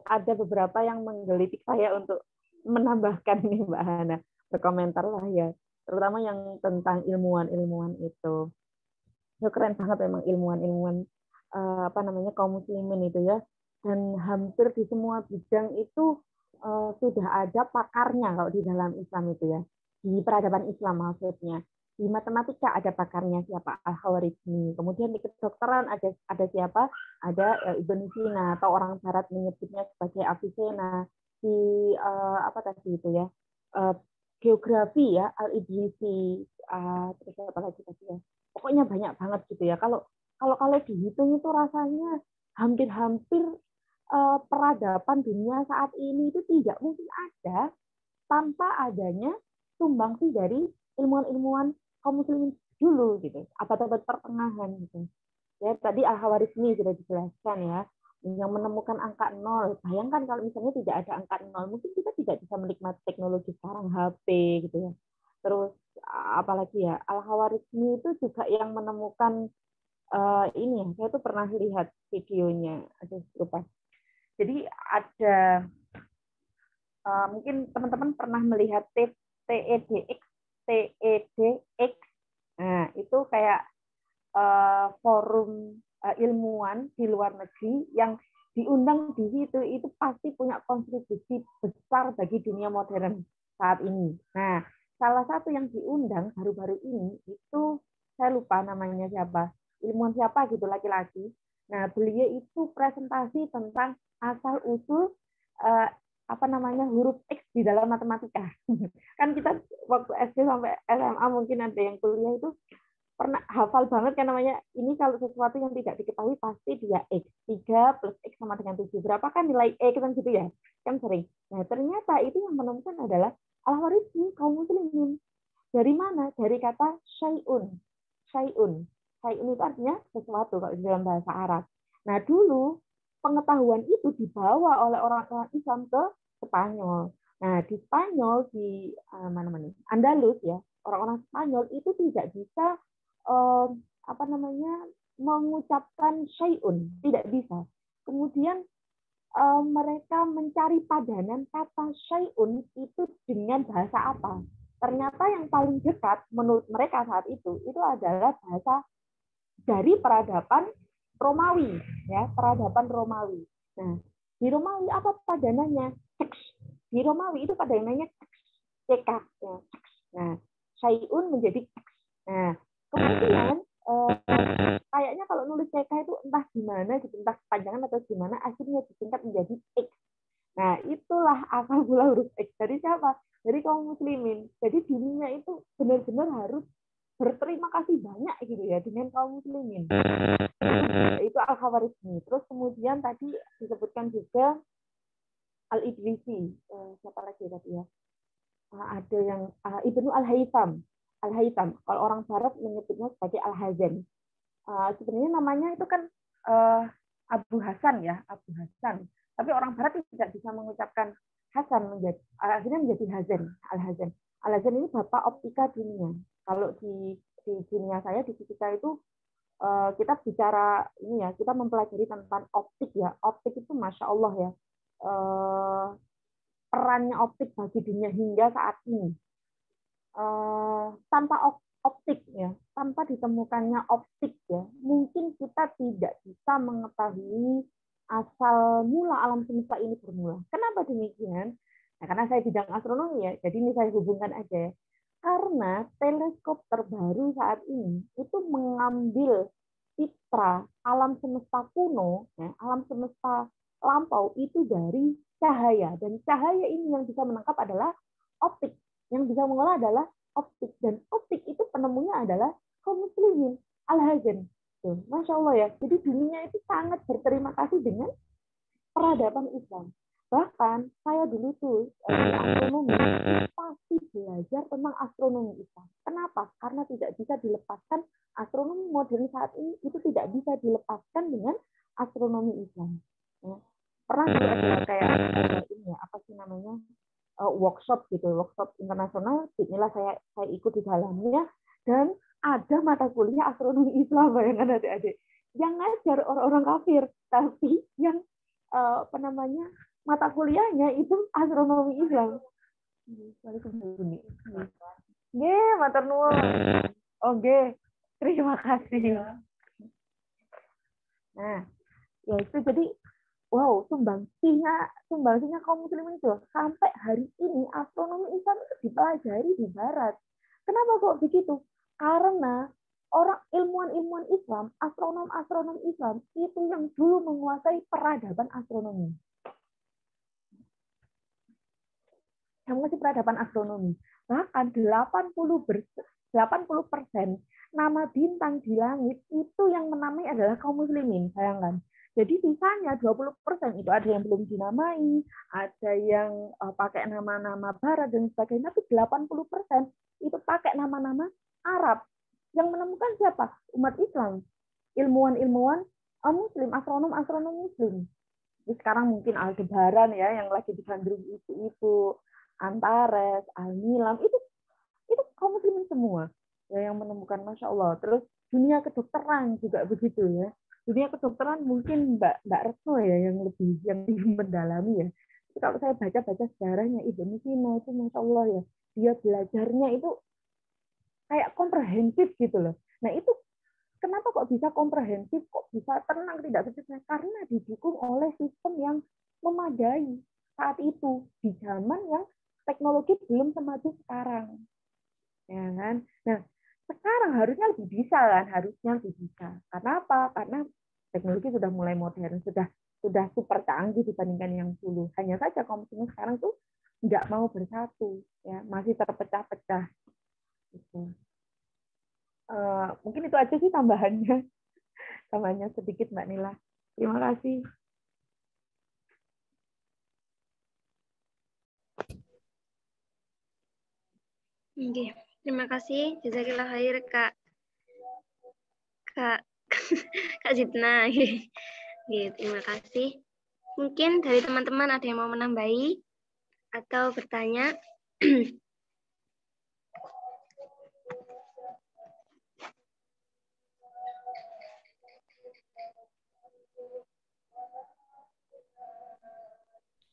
ada beberapa yang menggelitik saya untuk menambahkan nih Mbak Hana, berkomentar lah ya, terutama yang tentang ilmuwan-ilmuwan itu. Ya, keren banget memang ilmuwan-ilmuwan apa namanya kaum muslimin itu ya, dan hampir di semua bidang itu sudah ada pakarnya kalau di dalam Islam itu ya, di peradaban Islam maksudnya. Di matematika ada pakarnya siapa? Al-Khawarizmi. Kemudian di kedokteran ada siapa? Ada Ibn Sina, atau orang Barat menyebutnya sebagai Avicenna. Di apa tadi itu ya? Geografi ya, Al-Idrisi, terus apa lagi tadi ya? Pokoknya banyak banget gitu ya. Kalau dihitung itu rasanya hampir-hampir peradaban dunia saat ini itu tidak mungkin ada tanpa adanya sumbangsi dari ilmuwan-ilmuwan kaum muslimin dulu gitu, abad-abad pertengahan gitu. Ya, tadi Al-Khawarizmi sudah dijelaskan ya, yang menemukan angka 0. Bayangkan kalau misalnya tidak ada angka 0, mungkin kita tidak bisa menikmati teknologi sekarang, HP gitu ya. Terus apalagi ya, Al-Khawarizmi itu juga yang menemukan ini ya, saya tuh pernah lihat videonya, ada lupa. Jadi ada mungkin teman-teman pernah melihat TEDx. Nah, itu kayak forum ilmuwan di luar negeri yang diundang di situ, itu pasti punya kontribusi besar bagi dunia modern saat ini. Nah, salah satu yang diundang baru-baru ini itu saya lupa namanya siapa, ilmuwan siapa gitu, laki-laki. Nah, beliau itu presentasi tentang asal usul apa namanya huruf X di dalam matematika. Kan kita waktu SD sampai SMA mungkin ada yang kuliah itu pernah hafal banget kan namanya, ini kalau sesuatu yang tidak diketahui pasti dia X. 3 plus X sama dengan 7. Berapa kan nilai X kan gitu ya? Kan sering. Nah, ternyata itu yang menemukan adalah Al-Khwarizmi, kaum muslimin. Dari mana? Dari kata syai'un. Syai'un. Syai'un itu artinya sesuatu kalau di dalam bahasa Arab. Nah, dulu pengetahuan itu dibawa oleh orang-orang Islam ke Spanyol. Nah, di Spanyol, di mana-mana Andalus ya, orang-orang Spanyol itu tidak bisa mengucapkan syai'un, tidak bisa. Kemudian mereka mencari padanan kata syai'un itu dengan bahasa apa? Ternyata yang paling dekat menurut mereka saat itu adalah bahasa dari peradaban Romawi, ya, peradaban Romawi. Nah, di Romawi apa padanannya? Di Romawi itu padanannya CK, ya. Nah, syai'un menjadi X. Nah, kemudian kayaknya kalau nulis CK itu entah gimana, entah kepanjangan atau gimana, akhirnya disingkat menjadi X. Nah, itulah asal mula huruf X. Dari siapa? Dari kaum muslimin. Jadi dirinya itu benar-benar harus berterima kasih banyak gitu ya dengan kaum muslimin. Itu Al-Khwarizmi. Terus kemudian tadi disebutkan juga Al-Idrisi. Siapa lagi tadi ya? Ada yang Ibnu Al-Haytham. Al-Haytham. Kalau orang Barat menyebutnya sebagai Al-Hazan. Sebenarnya namanya itu kan Abu Hasan ya, Abu Hasan. Tapi orang Barat tidak bisa mengucapkan Hasan, akhirnya menjadi Hazan, Al-Hazan. Al-Hazan ini bapak optika dunia. Kalau di dunia saya di fisika itu kita bicara ini ya, kita mempelajari tentang optik ya. Optik itu masya Allah ya, perannya optik bagi dunia hingga saat ini. Tanpa optik ya, tanpa ditemukannya optik ya, mungkin kita tidak bisa mengetahui asal mula alam semesta ini bermula. Kenapa demikian? Nah, karena saya bidang astronomi ya, jadi ini saya hubungkan aja. Karena teleskop terbaru saat ini itu mengambil citra alam semesta kuno, ya, alam semesta lampau itu dari cahaya, dan cahaya ini yang bisa menangkap adalah optik, yang bisa mengolah adalah optik, dan optik itu penemunya adalah kaum muslimin, Al-Hazan. Masya Allah ya, jadi dunia itu sangat berterima kasih dengan peradaban Islam. Bahkan saya dulu tuh astronomi pasti belajar tentang astronomi Islam. Kenapa? Karena tidak bisa dilepaskan astronomi modern saat ini itu tidak bisa dilepaskan dengan astronomi Islam. Ya. Pernah juga ada kayak ini ya, apa sih namanya, workshop gitu, workshop internasional. Inilah saya ikut di dalamnya, dan ada mata kuliah astronomi Islam, bayangkan adik-adik, yang ngajar orang-orang kafir, tapi yang mata kuliahnya itu astronomi Islam. Nggih, matur nuwun. Oke, terima kasih. Nah, ya itu jadi wow, sumbangsinya kaum muslimin itu sampai hari ini astronomi Islam itu dipelajari di barat. Kenapa kok begitu? Karena orang ilmuwan Islam, astronom Islam itu yang dulu menguasai peradaban astronomi. Yang menguasai peradaban astronomi. Bahkan 80% nama bintang di langit itu yang menamai adalah kaum muslimin, bayangkan. Jadi sisanya 20% itu ada yang belum dinamai, ada yang pakai nama-nama barat dan sebagainya, tapi 80% itu pakai nama-nama Arab. Yang menemukan siapa? Umat Islam. Ilmuwan-ilmuwan muslim, astronom muslim. Jadi sekarang mungkin Aldebaran ya yang lagi digandrung itu Antares, Al-Nilam, itu kaum muslimin semua ya yang menemukan, masya Allah. Terus dunia kedokteran juga begitu ya. Dunia kedokteran mungkin Mbak Retno ya yang lebih mendalami ya. Tapi kalau saya baca sejarahnya Ibnu Sina itu, masya Allah ya, dia belajarnya itu kayak komprehensif gitu loh. Nah itu kenapa kok bisa komprehensif, kok bisa tenang, tidak stres? Karena didukung oleh sistem yang memadai saat itu di zaman yang teknologi belum semaju sekarang. Ya kan? Nah, sekarang harusnya lebih bisa kan, harusnya lebih bisa. Karena apa? Karena teknologi sudah mulai modern, sudah super canggih dibandingkan yang dulu. Hanya saja kaum muslimin sekarang tuh nggak mau bersatu, ya masih terpecah-pecah. Gitu. Mungkin itu aja sih tambahannya sedikit Mbak Nila. Terima kasih. Oke, terima kasih. Jazakillah khair Kak Kak Zidna. Oke, terima kasih. Mungkin dari teman-teman ada yang mau menambahi atau bertanya.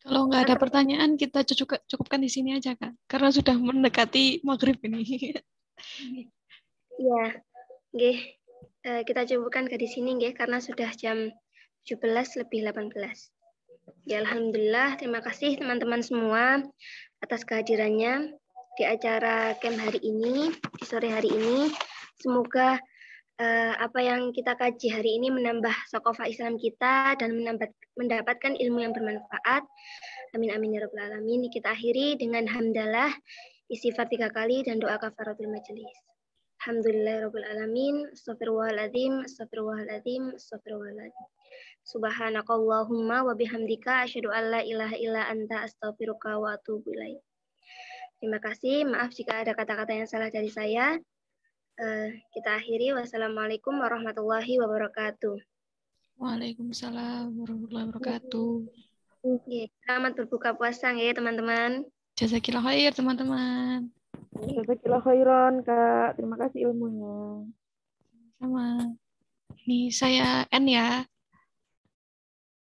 Kalau nggak ada pertanyaan, kita cukupkan di sini aja, Kak. Karena sudah mendekati maghrib ini. Ya, nggih. Kita cukupkan di sini nggih karena sudah jam 17:18. Ya, alhamdulillah, terima kasih teman-teman semua atas kehadirannya di acara camp hari ini, di sore hari ini. Semoga apa yang kita kaji hari ini menambah thaqafah Islam kita dan mendapatkan ilmu yang bermanfaat. Amin amin ya rabbal alamin. Kita akhiri dengan hamdalah, istighfar 3 kali dan doa kafaratul majelis. Alhamdulillahirabbil alamin. Astaghfirullahaladzim, astaghfirullahaladzim, astaghfirullahaladzim. Subhanakallahumma wa bihamdika asyhadu an la ilaha illa anta astaghfiruka wa atubu ilaik. Terima kasih. Maaf jika ada kata-kata yang salah dari saya. Kita akhiri. Wassalamualaikum warahmatullahi wabarakatuh. Waalaikumsalam warahmatullahi wabarakatuh. Selamat berbuka puasa ya teman-teman. Jazakillah khair teman-teman. Jazakillah khairan Kak. Terima kasih ilmunya. Sama. Nih saya N ya.